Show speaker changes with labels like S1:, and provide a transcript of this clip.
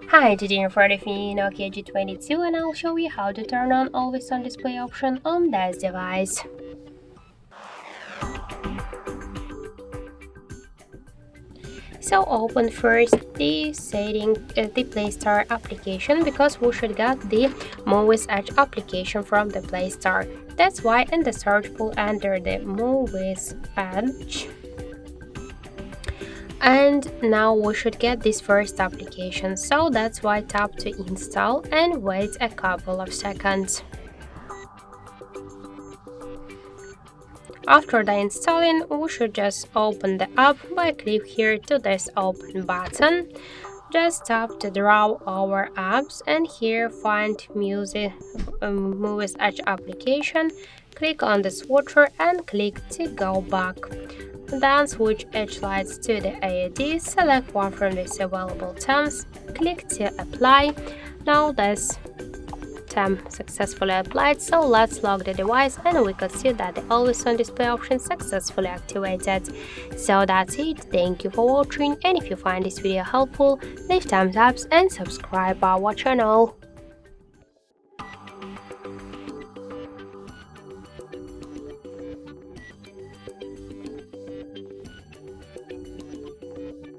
S1: Hi, today in front of me Nokia G22 and I'll show you how to turn on always on display option on this device. So open first the Play Store application because we should get the Muviz Edge application from the Play Store. That's why in the search pool enter the Muviz Edge. And now we should get this first application, so that's why tap to install and wait a couple of seconds. After the installing, we should just open the app by click here to this open button. Just tap to draw our apps and here find Muviz Edge application. Click on the switcher and click to go back. Then switch Edge lights to the AED, select one from these available themes, click to apply. Now this theme successfully applied, so let's lock the device and we can see that the always on display option successfully activated. So that's it, thank you for watching, and if you find this video helpful, leave thumbs up and subscribe our channel.